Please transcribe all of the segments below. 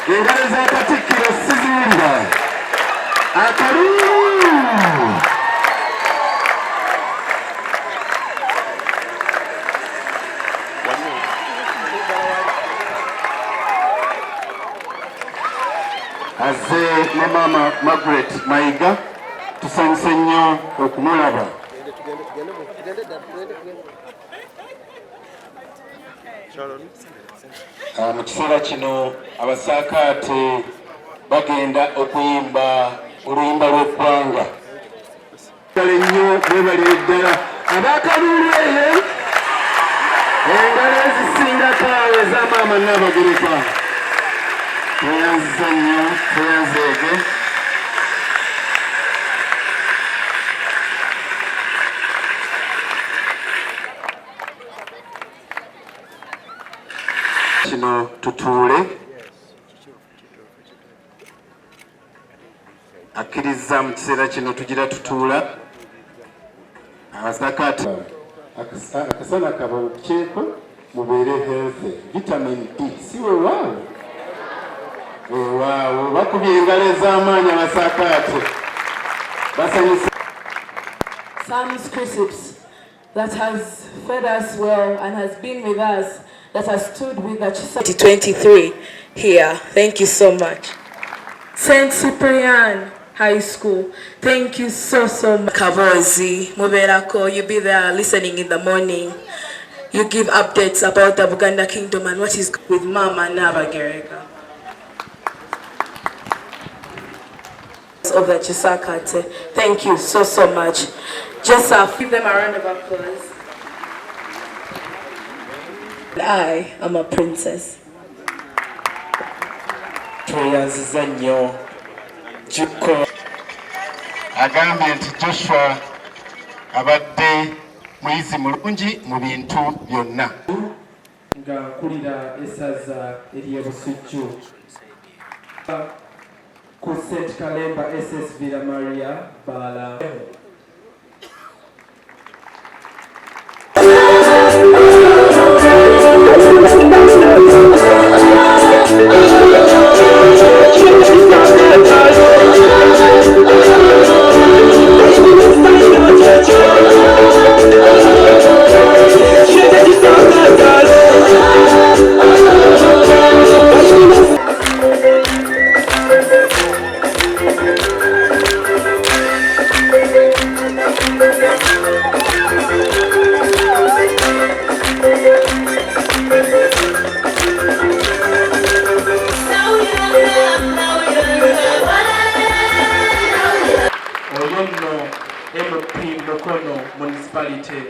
engalo za Katikiro siziwulira akalulu azze ne Mama Margaret Mayiga tusanyuse nnyo okumulaba. Mu kiseera kino abasakaate bagenda okuyimba oluyimba lw'eggwanga. Nnyo beebalire ddala ab'akalulu eyo engalo ezisingako awo eza Maama Nabagereka. Tweyanziza nnyo, tweyanzeege. Kino tutuule akkiriza mu kiseera kino tugira tutuula abasakaate akasana kababukyeko mubeere healthy vitamin D si weewaawo weewaawo bakubye engalo ez'amaanyi abasakaate basanyusa. Sam's Crisps that has fed us well and has been with us, that has stood with the 2023 here. Thank you so much. St. Cyprian High School, thank you so much. Kavozi, Muberako, you be there listening in the morning. You give updates about the Buganda Kingdom and what is with Mama Nabagereka. Of the Ekisakaate, thank you so much. Just give them a round of applause. I am a princess. Tweyanziza nnyo Juko agambye nti Joshua abadde muyizi mulungi mu bintu byonna. Nga nkulira essaza ery'Obusujju ku St. Kalemba SS Villa Maria Bala. Municipality.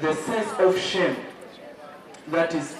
The sense of shame that is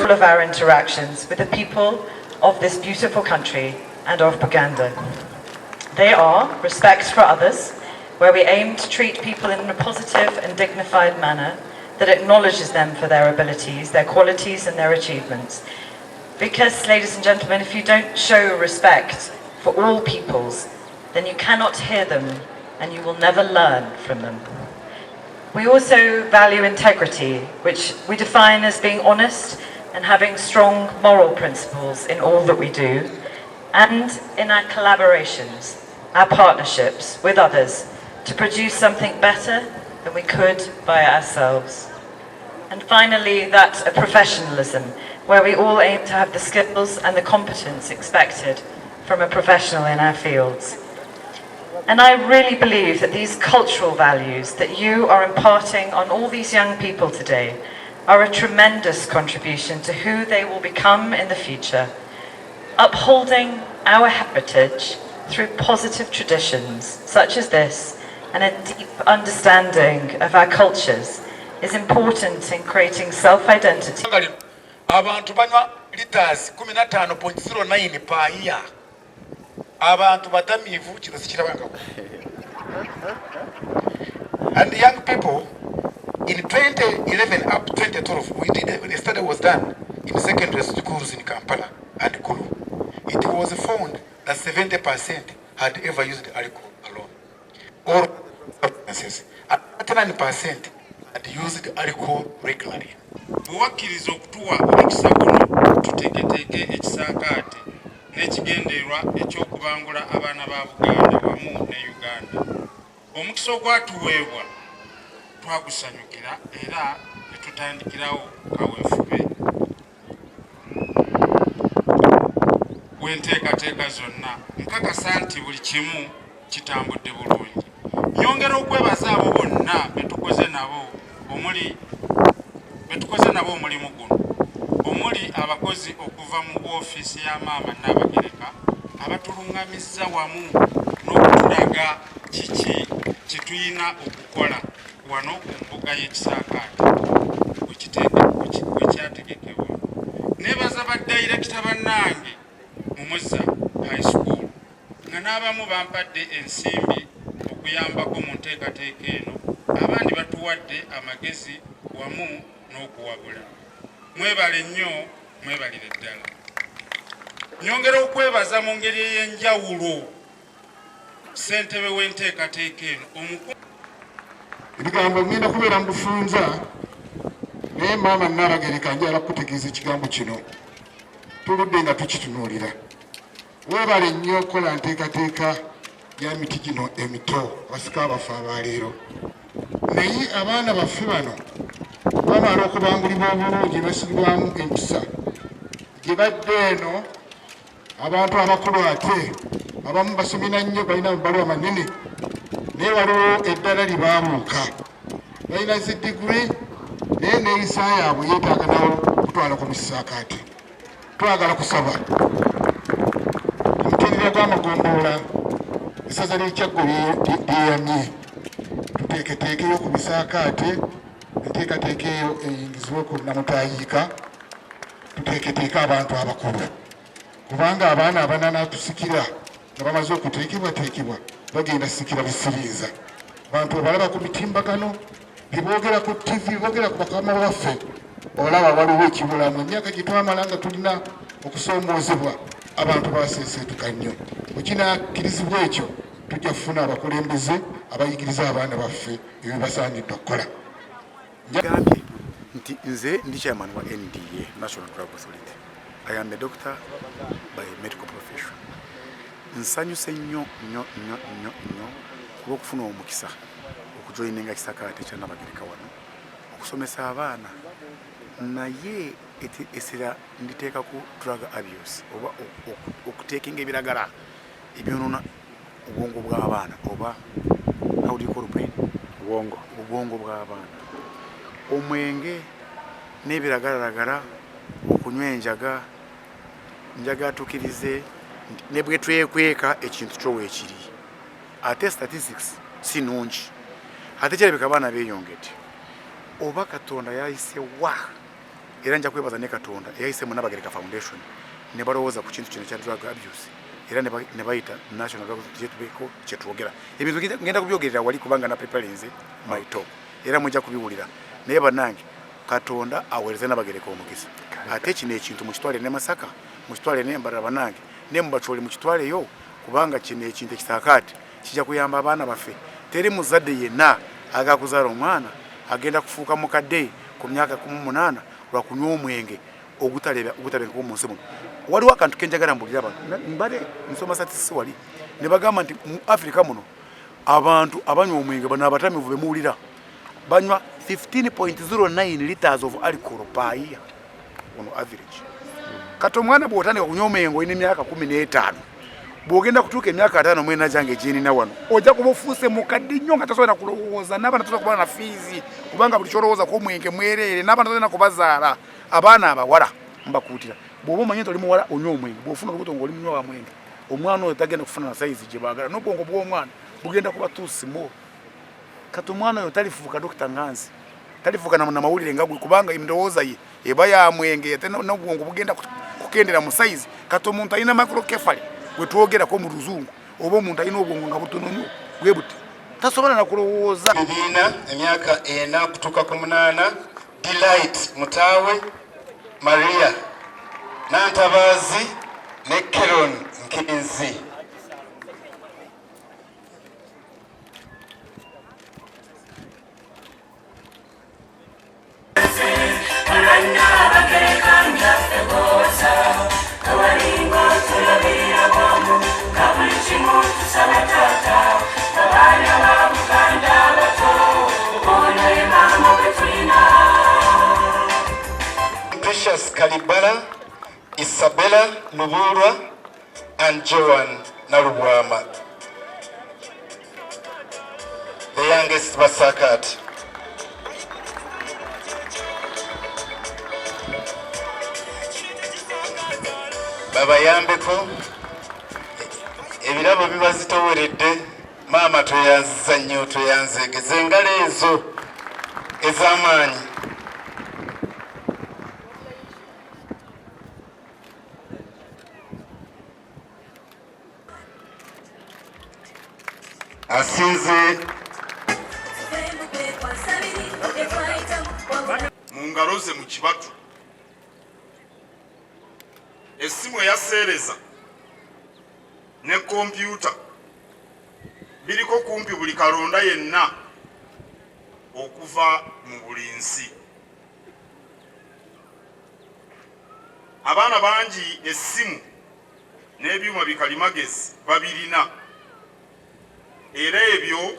all of our interactions with the people of this beautiful country and of Buganda. They are respect for others, where we aim to treat people in a positive and dignified manner that acknowledges them for their abilities, their qualities and their achievements. Because, ladies and gentlemen, if you don't show respect for all peoples, then you cannot hear them and you will never learn from them. We also value integrity, which we define as being honest and having strong moral principles in all that we do, and in our collaborations, our partnerships with others, to produce something better than we could by ourselves. And finally, that of professionalism, where we all aim to have the skills and the competence expected from a professional in our fields. And I really believe that these cultural values that you are imparting on all these young people today are a tremendous contribution to who they will become in the future, upholding our heritage through positive traditions such as this and a deep understanding of our cultures is important in creating self-identity. Abantu banywa liters 15.09 per year. Abantu batamivu kino sikirabanga. And the young people in 2011 up to 2012, when a study was done in secondary schools in Kampala and Kulu. It was found that 70% had ever used alcohol alone, or substances, and 39% had used alcohol regularly. Buwakkiriza okutuwa omukisa guno tuteeketeeke ekisakaate n'ekigendererwa eky'okubangula abaana ba Buganda wamu ne Uganda. Omukisa ogwatuweebwa twagusanyukira era ne tutandikirawo kaweefube w'enteekateeka zonna. Nkakasa nti buli kimu kitambudde bulungi. Nyongera okwebaza abo bonna betukoze nabo omulimu guno, omuli abakozi okuva mu woofiisi ya maama Nabagereka abatulungamizza wamu n'okutulaga kiki kituyina okukola wano ku mbuga y'Ekisakaate wekyategekebwa. Neebaza baddayirekita bannange mu Muzza High School nga n'abamu bampadde ensimbi okuyambako mu nteekateeka eno, abandi batuwadde amagezi wamu n'okuwabula. Mwebale nnyo, mwebalire ddala. Nyongera okwebaza mu ngeri ey'enjawulo ssentebe w'enteekateeka eno Ebigambo ngenda kubeera mu bufunza naye maama Nabagereka njala kutegeeza ekigambo kino tuludde nga tukitunuulira. Weebale nnyo okukola nteekateeka ya miti gino emito basika baffe abaleero. Naye abaana baffe bano bamala okubangulibwa obulungi basibwamu empisa gye badde eno. Abantu abakulu ate abamu basomera nnyo balina amabaluwa manene naye waliwo eddala libaabuuka balina zi diguri naye neeyisa yaabwe yeetaaga nawo kutwala ku Kisakaate. Twagala kusaba omutenderera gw'amagombolola essaza ly'Ekyaggo lyeyamye tuteeketeekeyo ku Kisakaate, enteekateeka eyo eyingizibwe ku Namutayiika, tuteeketeeke abantu abakulu kubanga abaana abanana tusikira nga bamaze okuteekebwateekebwa bagenda sikira busiriiza. Abantu balaba ku mitimbagano bye boogera ku TV, boogera ku bakama baffe, olaba waliwo ekibulamu. Emyaka gye twamala nga tulina okusoomoozebwa abantu baseeseetuka nnyo. Wekinakkirizibwa ekyo tujja kufuna abakulembeze abayigiriza abaana baffe ebyo basaanidde okukola. Gambye nti nze ndi chairman wa NDA, National Drug Authority. I am a doctor by medical profession. Nsanyuse nnyo kuba okufuna omukisa okujoyininga Kisakaate kya Nabagereka wano okusomesa abaana, naye essira nditeeka ku drug abuse oba okuteekinga ebiragala ebyonoona obwongo bw'abaana oba how do you call brain? Obwongo bw'abaana, omwenge n'ebiragalagala, okunywa enjaga atukirize ne bwe twekweka ekintu kyo weekiri. Ate statistics si nungi, ate kirabika abaana beeyongedde. Oba Katonda yayise wa era nja kwebaza ne Katonda eyayise mu Nabagereka Foundation ne balowooza ku kintu kino kya drug abuse era ne bayita National Drug Jetubeko kyetwogera ebintu ngenda kubyogerera wali kubanga na preparenze my talk era mujja kubiwulira naye bannange Katonda aweereze Nabagereka omukisa ate kino ekintu mukitwale ne Masaka mukitwale ne Mbarara bannange ne mubatwale mukitwale yo kubanga kino ekintu ekisakaate kijja kuyamba abaana baffe teri muzadde yenna agakuzaala omwana agenda kufuuka mukadde ku myaka 18 lwa kunywa omwenge ogutabenko mu nsi muno waliwo akantu kenjagala mbulira abantu mbale nsoma statisi wali ne bagamba nti mu Africa muno abantu abanywa omwenge bano abatamivu bemuwulira banywa 15.09 liters of alcohol per year on average kati omwana bw'otandika kunywa omwenge olina emyaka 15 bw'ogenda kutuuka emyaka 5 mwena gyange gy'enina wano ojja kuba ofuuse mukadde nnyo nga tasobola kulowooza n'abaana tasobola kuba na fiizi kubanga buli kyolowooza ko omwenge mwereere n'abaana tasobola kubazaala abaana abawala mbakuutira bw'oba omanyi nti oli muwala onywa omwenge bw'ofuna olubuto ng'oli munywa wa mwenge omwana oyo tagenda kufuna na sayizi gye baagala n'obwongo bw'omwana bugenda kuba tuusimo kati omwana oyo talifuuka Dr. Nganzi talifuuka na mawulire nga gwe kubanga endowooza ye eba ya mwenge ate n'obwongo bugenda kukendera mu sayizi kati omuntu alina microcephaly gwe twogerako mu luzungu oba omuntu alina obwongo nga butono nnyo bwe buti tasobola na kulowooza ebiina emyaka 4 kutuuka ku 8 Delight Mutaawe Maria Nantabazi ne Keron Nkinzi Precious Kalibala, Isabella Lubura, and Joan Narubwama. The youngest Basakate. Babayambeko ebirabo bibazitoweredde maama tweyanziza nnyo tweyanzeegeza engalo ezo ez'amaanyi asinze mu ngalo ze mu kibatu essimu eyaseereza ne kompyuta biriko kumpi buli kalonda yenna okuva mu buli nsi. Abaana bangi essimu n'ebyuma bikalimagezi babirina era ebyo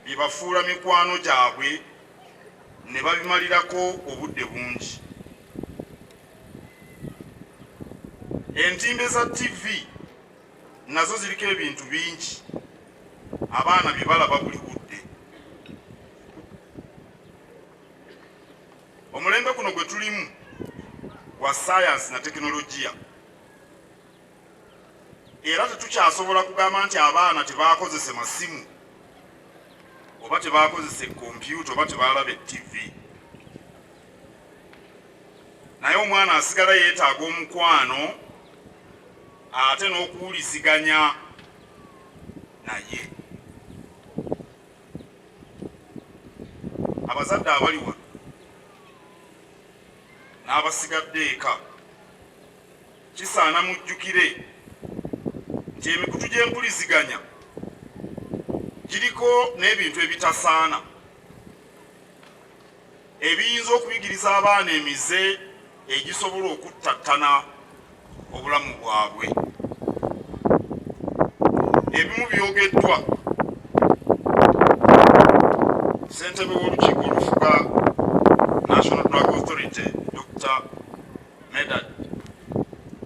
bibafuula mikwano gyabwe ne babimalirako obudde bungi. Entimbe za TV nazo ziriko ebintu bingi abaana bye balaba buli budde. Omulembe guno gwe tulimu wa science na teknologiya era tetukyasobola kugamba nti abaana tebakozese masimu oba tebakozese kompyuta oba tebalaba TV. Naye omwana asigala yeetaaga omukwano ate n'okuwuliziganya naye. Abazadde abali wano n'abasigadde eka kisaana mujjukire nti emikutu gy'empuliziganya giriko n'ebintu ebitasaana ebiyinza okuyigiriza abaana emize egisobola okuttattana obulamu bwabwe. Ebimu byogeddwa ssentebe w'olukiiko olufuga National Drug Authority Dr. Medad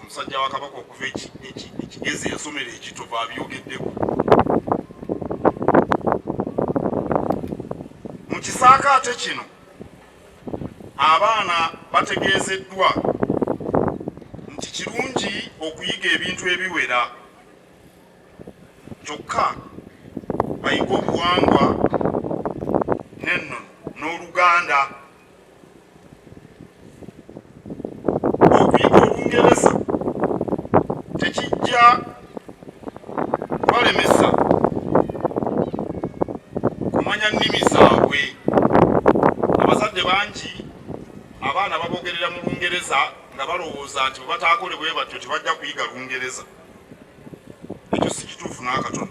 omusajja wa Kabaka okuva ekigezi yasomera ekitovu abyogeddeko. Mu kisaakaate kino abaana bategeezeddwa nti kirungi okuyiga ebintu ebiwera kyokka bayiga obuwangwa n'ennono n'Oluganda. tujja balemesa kumanya nnimi zaabwe. Abazadde bangi abaana babogerera mu Lungereza nga balowooza nti bwe bataakole bwe batyo tebajja kuyiga Lungereza. Ekyo si kituufu n'akatono.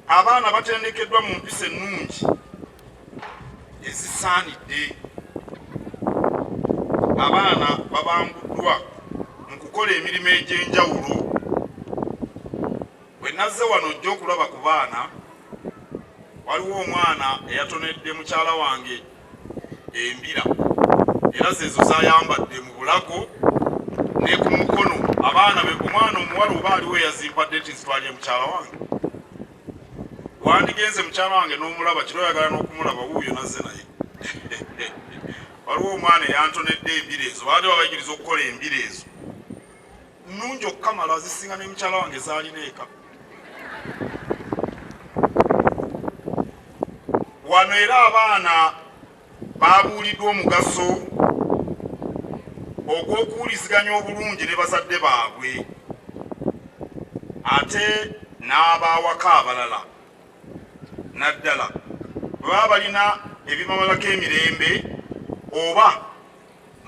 Abaana batendekeddwa mu mpisa ennungi ezisaanidde. Abaana babanguddwa mu kukola emirimu egy'enjawulo. Bwe nazze wano ojja okulaba ku baana, waliwo omwana eyatonedde mukyala wange embira, era zezo zayambadde mu bulago ne ku mukono. Abaana be omwana omuwala oba aliwo eyazimpadde nti nzitwalye mukyala wange. Wandigenze mukyala wange n'omulaba kiro oyagala n'okumulaba wuuyo nazze naye. Waliwo omwana eyantonedde embira ezo, baadde babayigiriza okukola embira ezo. Nnungi okukamala zisinga ne mukyala wange zaalina eka. Wano era abaana babuuliddwa omugaso ogw'okuwuliziganya obulungi ne bazadde baabwe ate n'abaawaka abalala. Naddala bwe baba balina ebibamalako emirembe oba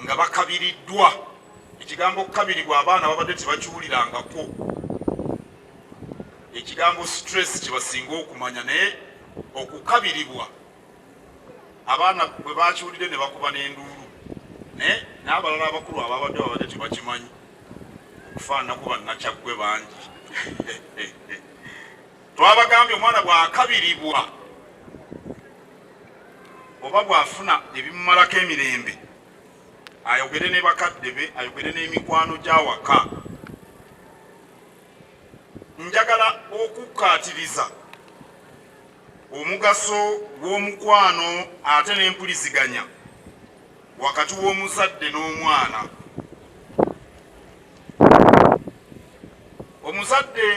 nga bakabiriddwa. Ekigambo okukabiribwa abaana babadde tebakiwulirangako. Ekigambo stress kibasinga okumanya, naye okukabiribwa abaana bwe bakiwulire ne bakuba n'enduulu. Naye n'abalala abakulu babadde tebakimanyi, okufaananaku bannakyaggwe bangi. Twabagambye omwana bw'akabiribwa oba bw'afuna ebimumalako emirembe, ayogere ne bakadde be, ayogere n'emikwano gy'awaka. Njagala okukkaatiriza omugaso gw'omukwano ate n'empuliziganya wakati w'omuzadde n'omwana. Omuzadde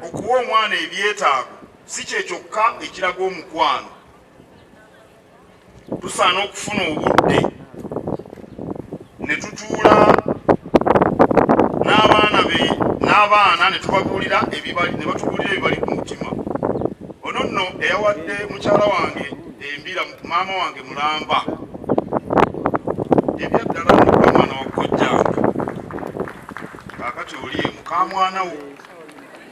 okuwa omwana ebyetaago si kye kyokka ekiraga omukwano. Tusaana okufuna obudde ne tutuula n'abaana ne tubabuulira ne batubuulira ebibali ku mutima. Ono nno eyawadde mukyala wange embira, maama wange mulamba, ebyaddala nokwa mwana wa kojjanga. Kaakati oli ye muka mwana wo,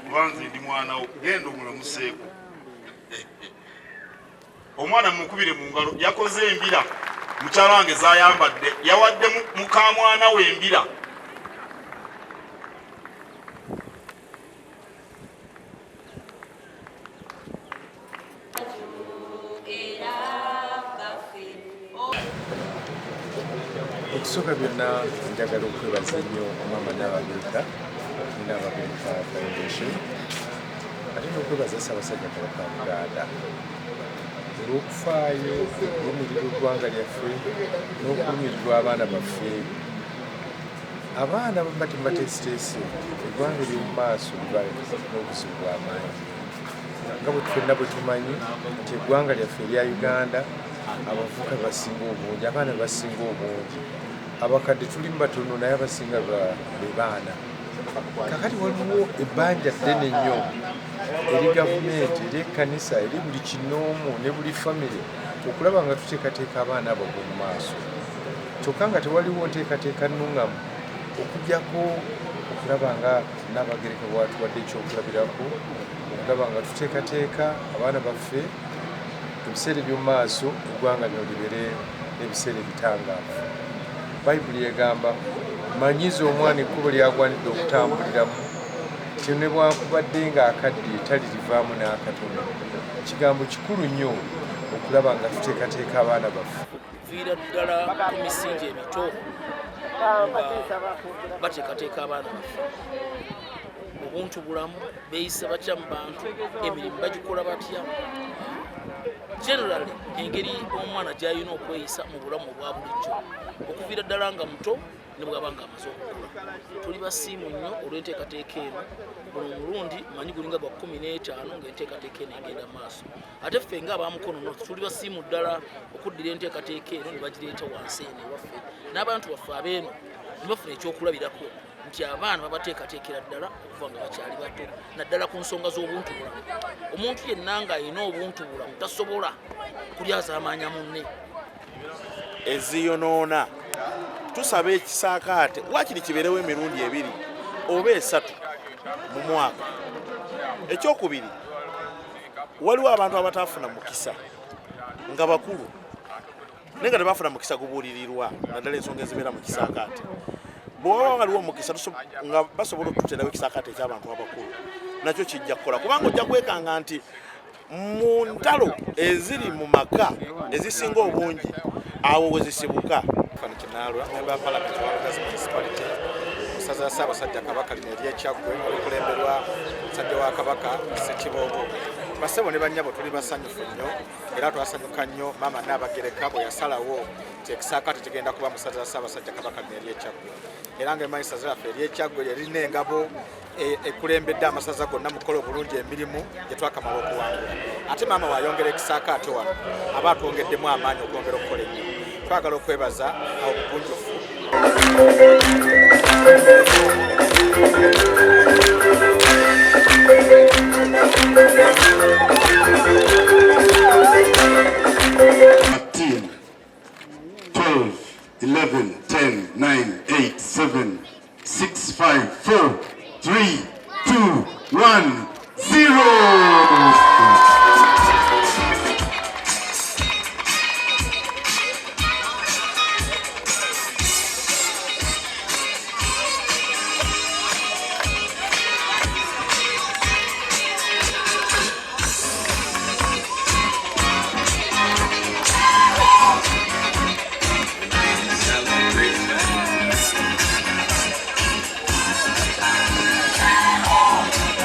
kubanze ndi mwana wo, genda omulamuseeko. Omwana mukubire mu ngalo, yakoze embira mukyala wange zayambadde, yawadde muka mwana we embira. Okusooka byonna njagala okwebaza nnyo Maama Nabagereka Foundation ate n'okwebaza Ssaabasajja Kabaka wa Buganda olw'okufaayo okulumirira eggwanga lyaffe n'okulumirirwa abaana baffe. Abaana baba tebateesiteese, eggwanga ery'omu maaso liba n'obuzibu bw'amaanyi. Nga bwe ffenna bwe tumanyi nti eggwanga lyaffe erya Uganda abavubuka basinga obungi, abaana basinga obungi, abakadde tulimu batono naye abasinga be baana. Kakati waliwo ebbanja ddene nnyo eri gavumenti, eri ekkanisa, eri buli kinoomu ne buli famire okulaba nga tuteekateeka abaana abo mu maaso. Kyokka nga tewaliwo nteekateeka nnuŋŋamu okuggyako okulaba nga Nabagereka bw'atuwadde ekyokulabirako, okulaba nga tuteekateeka abaana baffe ebiseera eby'omu maaso eggwanga lino libeere n'ebiseera ebitangaavu. Bayibuli egamba manyiza omwana ekkubo ly'agwanidde okutambuliramu, kye ne bwankubadde ng'akaddiye talirivaamu n'akatono. Kigambo kikulu nnyo okulaba nga tuteekateeka abaana baffe. Viira ddala ku misingi emito bateekateeka abaana baffe. Obuntu bulamu, beeyisa batya mu bantu, emirimu bagikola batya. Generally, engeri omwana gy'alina okweyisa mu bulamu obwa bulijjo okuviira ddala nga muto ne bwabanga amaze okukula tuli basiimu nnyo olw'enteekateeka eno buli omulundi manyi gulinga gwa 15 ng'enteekateeka eno egenda maaso ate ffe ng'abamukono north tuli basiimu ddala okuddira enteekateeka eno ne bagireeta wansi eno ewaffe n'abantu baffe abeeno ne bafuna ekyokulabirako nti abaana babateekateekera ddala okuva nga bakyali bato naddala ku nsonga z'obuntubulamu omuntu yenna ng'alina obuntubulamu tasobola kulyazaamaanya munne eziyonoona tusaba ekisaakaate wakiri kibeerewo emirundi 2 oba 3 mu mwaka. Ekyokubiri waliwo abantu abatafuna mukisa nga bakulu naye nga tebafuna mukisa gubuulirirwa naddala ensonga ezibeera mu kisaakaate bw'oba waliwo omukisa nga basobola okututerawo ekisaakaate eky'abantu abakulu nakyo kijja kukola kubanga ojja kwekanga nti mu ntalo eziri mu maka ezisinga obungi awo we zisibuka. Kinaalwa member of Parliament wa Bagazi Municipality Musaza Ssaabasajja Kabaka Lineerye Kyaggwe okulemberwa musajja wa Kabaka Ssekiboobo. Bassebo ne bannyabo tuli basanyufu nnyo era twasanyuka nnyo maama Nabagereka bwe yasalawo nti ekisaakaate kigenda kuba Musaza Ssaabasajja Kabaka Lineerye Kyaggwe era ng'emanyi ssaza laffe ery'Ekyaggwe lyalina engabo ekulembedde amasaza gonna mukola obulungi emirimu gye twakamala okuwangula ate maama wayongera ekisaakaate wano aba atwongeddemu amaanyi okwongera okukola ennyo. Twagala okwebaza obugunjufu